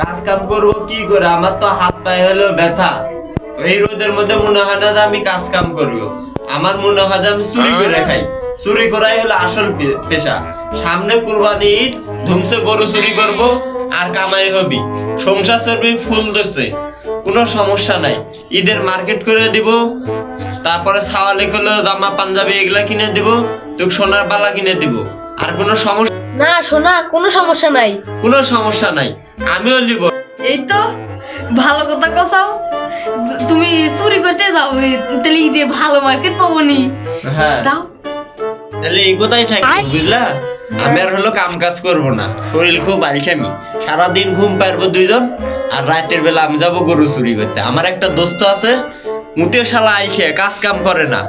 কাজ কাম করবো কি করে, আমার তো হাত পায়ে হলো ব্যথা। এই রোদের মধ্যে মনে হয় না যে আমি কাজ কাম করবো। আমার মনে হয় যে আমি চুরি করে খাই। চুরি করাই হলো আসল পেশা। সামনে কুরবানি ঈদ, ধুমসে গরু চুরি করব আর কামাই হবি, সংসার চলবে ফুল ধরছে, কোনো সমস্যা নাই। ঈদের মার্কেট করে দিব, তারপরে ছাওয়ালে হলো জামা পাঞ্জাবি এগুলা কিনে দিব, তোকে সোনার বালা কিনে দিব। আর কোনো সমস্যা না সোনা, কোনো সমস্যা নাই। কোনো সমস্যা নাই, আমিও নিব। এই তো ভালো কথা কসাও। তুমি চুরি করতে যাও, তাহলে ঈদে ভালো মার্কেট পাবো নি। হ্যাঁ, দাও। তাহলে এই কথাই থাকবে, বুঝলা? আমি আর হলো কাম কাজ করবো না, শরীর খুব আলসামি, সারাদিন ঘুম পারবো দুইজন, আর রাতের বেলা আমি যাবো গরু চুরি করতে। আমার একটা দোস্ত আছে, মুতে শালা আইছে, কাজ কাম করে না,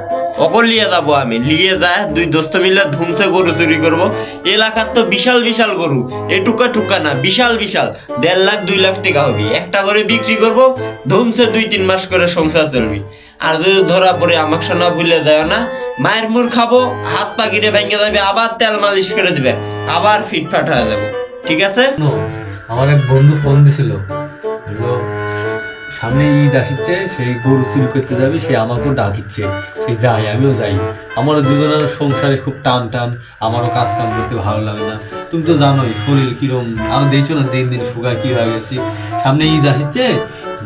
অকল লিয়ে যাবো আমি। লিয়ে যায় দুই দোস্ত মিলে ধুমসে গরু চুরি করবো। এলাকার তো বিশাল বিশাল গরু, এটুকা টুকা না, বিশাল বিশাল, 1.5 লাখ 2 লাখ টাকা হবে। একটা করে বিক্রি করবো, ধুমসে 2-3 মাস করে সংসার চলবি। আর যদি ধরা পড়ে আমাকে শোনা ভুলে যায় না, মায়ের মুড় খাবো, হাত পা গিরে ভেঙে যাবে, আবার তেল মালিশ করে দিবে, আবার ফিটফাট হয়ে যাবো। ঠিক আছে? আমার এক বন্ধু ফোন দিছিল, বললো সামনে ঈদ আসছে, সেই গরু চুরি করতে যাবে, সে আমাকেও ডাকিচ্ছে, সে যাই, আমিও যাই। আমারও দুজনের সংসারে খুব টান টান, আমারও কাজ কাম করতে ভালো লাগে না। তুমি তো জানোই শরীর কিরম, আমি দেখছো না দিন দিন সুগার কি হয়ে গেছি। সামনে ঈদ আসছে,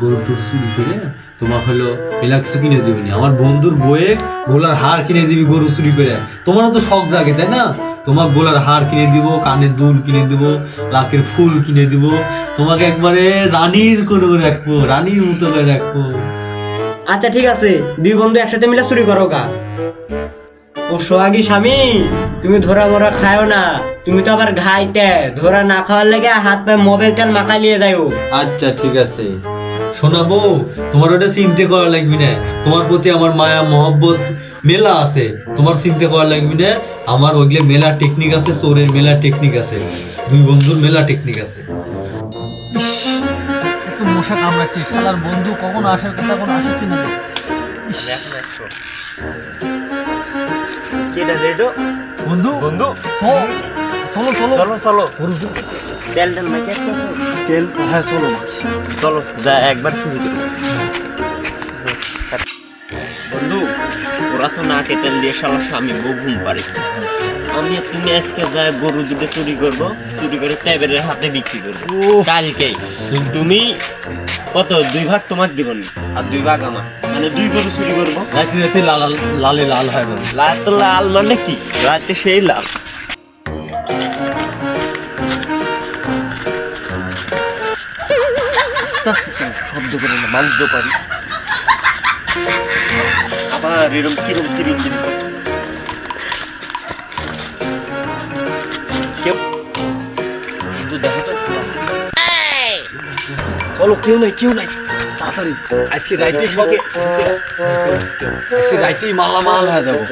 গরু টরু চুরি করে তোমার হলো এলা কিছু কিনে দিবনি। আমার বন্ধুর বইয়ে গোলার হার কিনে দিবি গরু চুরি করে। তোমারও তো শখ জাগে, তাই না? তোমার গোলার হার কিনে দিব, কানের দুল কিনে দিব, লাকের ফুল কিনে দিব, তোমাকে একবারে রানীর করে রাখবো, রানীর মতো করে রাখবো। আচ্ছা ঠিক আছে, দুই বন্ধু একসাথে মিলে চুরি করো গা। ও সোহাগী স্বামী, তুমি ধরা মরা খাও না, তুমি তো আবার ঘাইতে ধরা না খাওয়ার লেগে হাত পায়ে মোবাইল তেল মাখা নিয়ে যাও। আচ্ছা ঠিক আছে, শোনাবো, তোমার ওটা চিন্তা করা লাগবে না। তোমার প্রতি আমার মায়া মহব্বত মেলা আছে, তোমার চিন্তা করা লাগবে না। আমার ওইগুলো মেলা টেকনিক আছে, চোরের মেলা টেকনিক আছে, দুই বন্ধুর মেলা টেকনিক আছে। একটু মশা কামড়াচ্ছে, শালার বন্ধু কখন আসার কথা, এখন আসছে না। বন্ধু বন্ধু চলো চলো চলো চলো তেল তেল মাখে তেল, হ্যাঁ চলো চলো যা একবার শুরু করি। বন্ধু, ওরা তো না তেল দিয়ে শালা স্বামী বউ ঘুম পারে। আমি তুমি আজকে যা গরু দুটো চুরি করবো, চুরি করে ট্যাবের হাতে বিক্রি করবো কালকেই। তুমি কত 2 ভাগ তোমার দিবনি আর 2 ভাগ আমার, মানে 2 গরু চুরি করবো। রাতে রাতে লাল লালে লাল হয় না। লাল তো লাল মানে কি, রাতে সেই লাল। শব্দ করে না, মানতে পারি। আবার এরম কিরম কিরম কিরম দেখো তো। চলো, কেউ নাই কেউ নাই, তাড়াতাড়ি আজকে রাইতেই সবে, আজকে রাইতেই মালামাল হয়ে যাবো,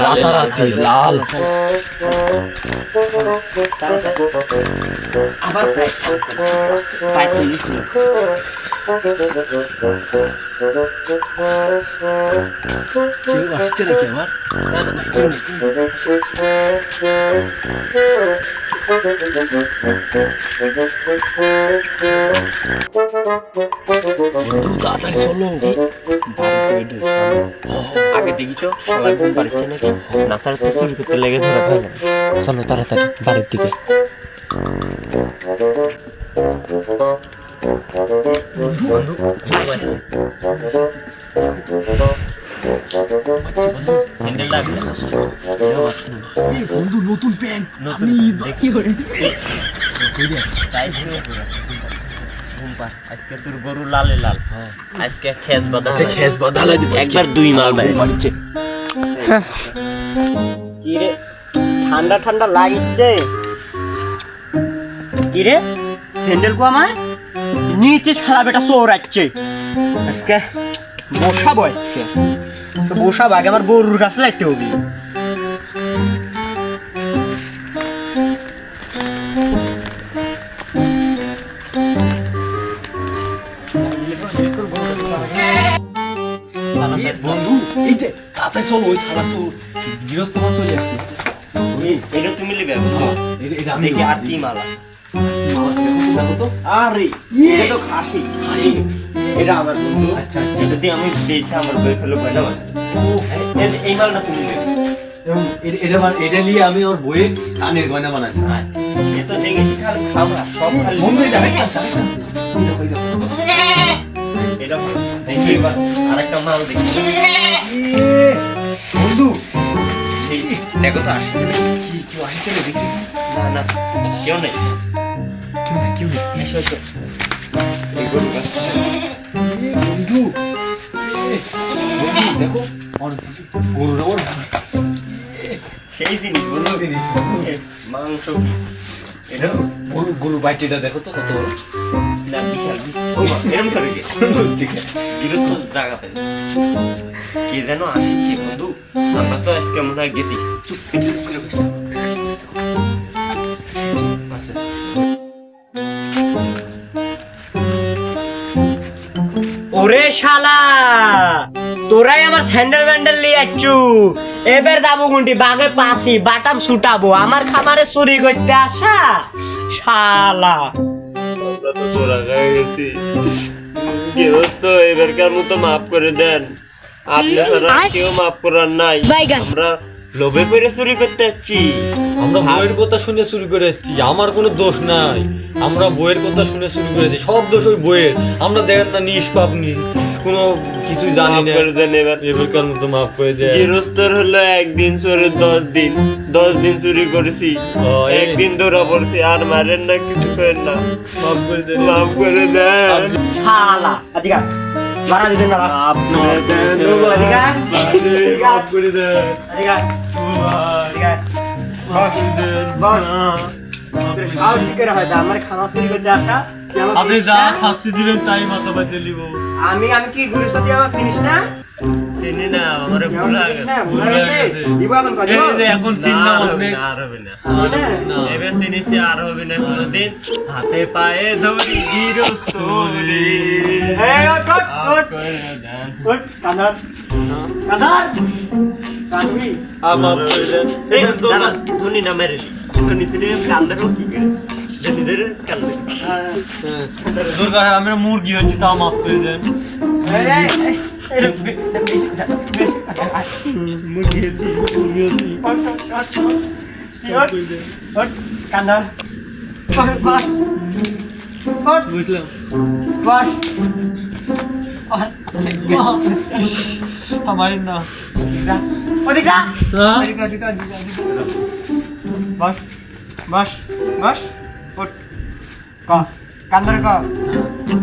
রাতারাতি লাল। আবার পাইছি কেউ আসছে নাকি আমার? বন্ধু তাড়াতাড়ি চলো, আগে দেখিছো শালা ঘুম পাড়ছে নাকি, না তার তো চুরি করতে লেগে ধরা হয় না। চলো তাড়াতাড়ি বাড়ির দিকে। বন্ধু নতুন প্যান্ট, আমি কি করে আজকে তোর গরু লালে লাল, আজকে খেস বাঁধা, খেস বাঁধালে একবার 2 মাল বাইরে বাড়িছে। কি রে, ঠান্ডা ঠান্ডা লাগছে কি রে? স্যান্ডেল কো আমার নিচে ছাড়া বেটা চোর আসছে, আজকে বসা বসছে, বসা আগে আমার গরুর কাছে লাগতে হবে। বন্ধু এই যে তাড়াতাড়ি চলো, ওই ছাড়া তো গৃহস্থ মাছ চলে আসবে। এটা তুমি লিবে এটা আমি দেখি আর কি মালা। দেখো তো। আরে এটা তো খাসি খাসি এটা আমার বন্ধু আচ্ছা আচ্ছা। এটা দিয়ে আমি বেশি আমার বই ফেলে গয়না বানাই এই মালটা তুমি নেবে এবং এটা নিয়ে আমি ওর বইয়ে কানের গয়না বানাই। এ তো দেখেছি খালি খাওয়া সব খালি বন্ধু এটা দেখো এটা দেখি এবার আরেকটা মাল দেখি বন্ধু এই দেখো তো আসছে কি কেউ আসছে না দেখি। না না কেউ নেই কেউ নেই। এসো এসো এই গরু গাছ বন্ধু বন্ধু দেখো ওর গরুর ওর সেই জিনিস বন্ধু জিনিস। মাংস কি এটা গরু বাইটিটা দেখো তো কত বড়। না বিশাল ও মা, এরম করে কি বিরস্ত জায়গাতে কে যেন আসছে বন্ধু আমরা তো আজকে মনে হয় গেছি চুপ করে বসে আচ্ছা ওরে শালা তোরাই আমার স্যান্ডেল ব্যান্ডেল নিয়ে যাচ্ছু এবার যাবো গুন্টি বাগে পাসি বাটাম ছুটাবো আমার খামারে চুরি করতে আসা শালা আমরা তো তোরা হয়ে গেছি গৃহস্থ এবারকার মতো মাফ করে দেন আপনি ছাড়া কেউ মাফ করার নাই আমরা লোভে করে চুরি করতে যাচ্ছি আমরা বইয়ের কথা শুনে চুরি করে যাচ্ছি, আমার কোনো দোষ নাই। আমরা বইয়ের কথা শুনে চুরি করেছি, সব দোষ ওই বইয়ের। আমরা দেখেন না নিষ্পাপ কোনো কিছু জানি মাফ না। করে দেন এবার এবারকার মতো মাফ করে দেয়। গৃহস্থর হলো একদিন চোরে 10 দিন চুরি করেছি একদিন ধরা পড়ছি আর মারেন না কিছু করেন না মাফ করে দেন। মাফ করে দেন শালা আদিকা মারা দিবেন না আপনার দেন আদিকা মাফ করে দেন। আদিকা আদিকা সাহস কি করে হয় আমার খানা চুরি করতে আসা তুই আমাকে আপনি চিনিস যা না? শাস্তি দিবেন তাই মাথা পাইতে নিব। আমি কি গুরুত্ব দিয়ে আমার চিনিস না চিনি না আমার ভুল হয়ে গেছে ভুলে গেছে দিব এখন কাজ এই যে এখন চিন্তা করবে আর হবে না না। এবার চিনিছি আর হবে না কোনোদিন হাতে পায়ে ধরি গৃহস্থরে এই ওঠ ওঠ ওঠ ওঠ কাঁদার কাঁদার কাঁদবি মাফ করে দেন। এই দাঁড়া ধনি না মেরেলি ধনি ছিল কান্দারও কি করে ধনিদের কান্দে দুর্গা আমরা মুরগি হচ্ছি তাও মাফ করে দেন। বুঝলাম। আমার না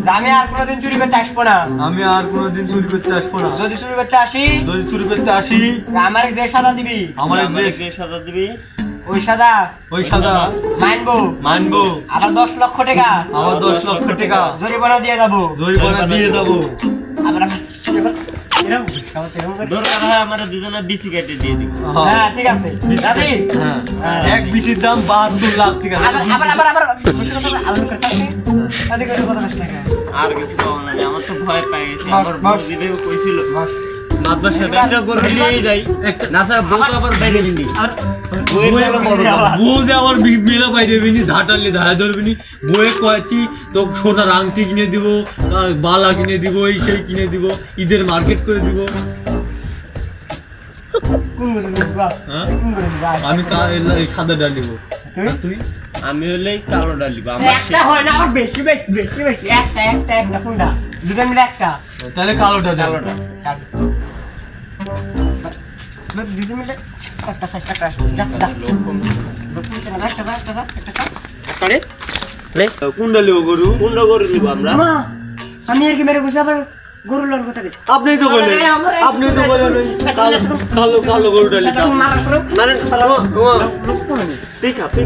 আমি আর কোনোদিন চুরি করতে আসবো না আমি আর কোনোদিন চুরি করতে আসবো না। যদি চুরি করতে আসি যদি চুরি করতে আসি আমার যে সাদা দিবি আমার আমাদেরকে সাজা দিবি ওই সাদা ওই সাদা মানবো মানবো। আবার 10 লক্ষ টাকা আমার 10 লক্ষ টাকা জরিমানা দিয়ে যাবো জরিমানা দিয়ে যাবো। আমরা এরকম এরকম করে- দরকার হয় আমরা দুজনে বিসি কেটে দিয়ে দিব হ্যাঁ ঠিক আছে রাজি? হ্যাঁ এক বিসির দাম 72 লাখ টাকা। আবার আলাদা করে থাকবে আদি করে কথা বলছ না কেন? আর কিছু পাবো না আমার তো ভয় পেয়ে গেছে বাস, আমার বাস। বউ দিবে কইছিল বাস। মাদ্রাসা একটা গরু নিয়ে যাই না স্যার বউ তো আবার বাইরে দিবি আর বউয়ের বেলা বড় দাম। বউ যে আমার মেলা পাই দেবে নি, ঝাঁটালে ধারে ধরবি নি। বউয়ে কয়েছি তো সোনার আংটি কিনে দিব, আর বালা কিনে দিব, এই সেই কিনে দিব, ঈদের মার্কেট করে দিব। কোন করে দিবা? হ্যাঁ? কোন করে দিবা? আমি এই সাদা ডাল দিব। তুই? আর তুই আমি হলে কালো ডালিব আমার একটা হয় না আর বেশি বেশি বেশি বেশি একটা কোনটা দুজন মিলে একটা তাহলে কালোটা দে। কালোটা দুজন মিলে একটা সাইড একটা যা যা কোনটা লিব গরু? কোনটা গরু নিব আমরা মা আমি আর কি মেরে বসে আবার গরু লন কথা দিই আপনি তো বললেন, আপনি তো বললেন ওই কালো কালো গরুটা লিতাম। মারা করো মানে ঠিক আছে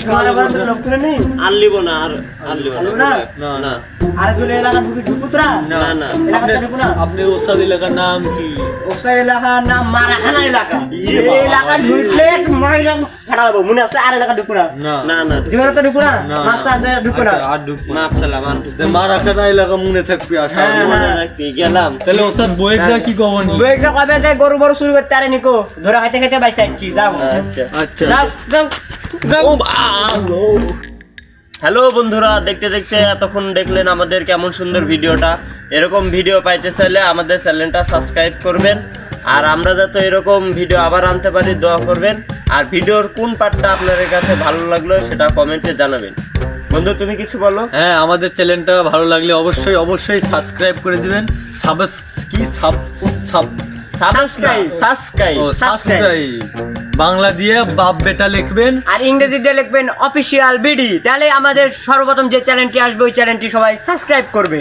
তোমার আবার লোক করে নেই আর লিব না আর লিব লিব না না? না না আর দুলে এলাকা ঢুকি ঢুকুতরা না না এলাকাটা ঢুকু না আপনার ওস্তাদ এলাকার নাম কি? ওসা এলাকা নাম মারাখানা এলাকা ইয়ে এই বাবা, এলাকা ঢুকলে মহিলা ছাড়া দেবো মনে আছে আর এলাকা ঢুকু না না না না জীবনে তো ঢুকু না না। মাস্টার ঢুকু না আচ্ছা, আর ঢুকবো না। মাপ সালাম আর মারাখানা এলাকা মনে থাকবে আর হ্যাঁ, সারা মনে জীবন। রাখতে গেলাম তাহলে ওস্তাদ বইয়েরটা কি কবনি? বইটা কবে যে গরু বড় শুরু করতে আরে নিকো ধরে খাইতে খাইতে বাইসা আছি যাও আচ্ছা আচ্ছা যাও যাও যাও হ্যালো বন্ধুরা, দেখতে দেখতে এতক্ষণ দেখলেন আমাদের কেমন সুন্দর ভিডিওটা। এরকম ভিডিও পাইতে চাইলে আমাদের চ্যানেলটা সাবস্ক্রাইব করবেন, আর আমরা যাতে এরকম ভিডিও আবার আনতে পারি দোয়া করবেন। আর ভিডিওর কোন পার্টটা আপনাদের কাছে ভালো লাগলো সেটা কমেন্টে জানাবেন। বন্ধু তুমি কিছু বলো। হ্যাঁ, আমাদের চ্যানেলটা ভালো লাগলে অবশ্যই অবশ্যই সাবস্ক্রাইব করে দিবেন। সাবস্ক্রাইব বাংলা দিয়ে বাপ বেটা লিখবেন, আর ইংরেজি দিয়ে লিখবেন অফিসিয়াল বিডি, তাহলে আমাদের সর্বপ্রথম যে চ্যানেলটি আসবে ওই চ্যানেলটি সবাই সাবস্ক্রাইব করবে।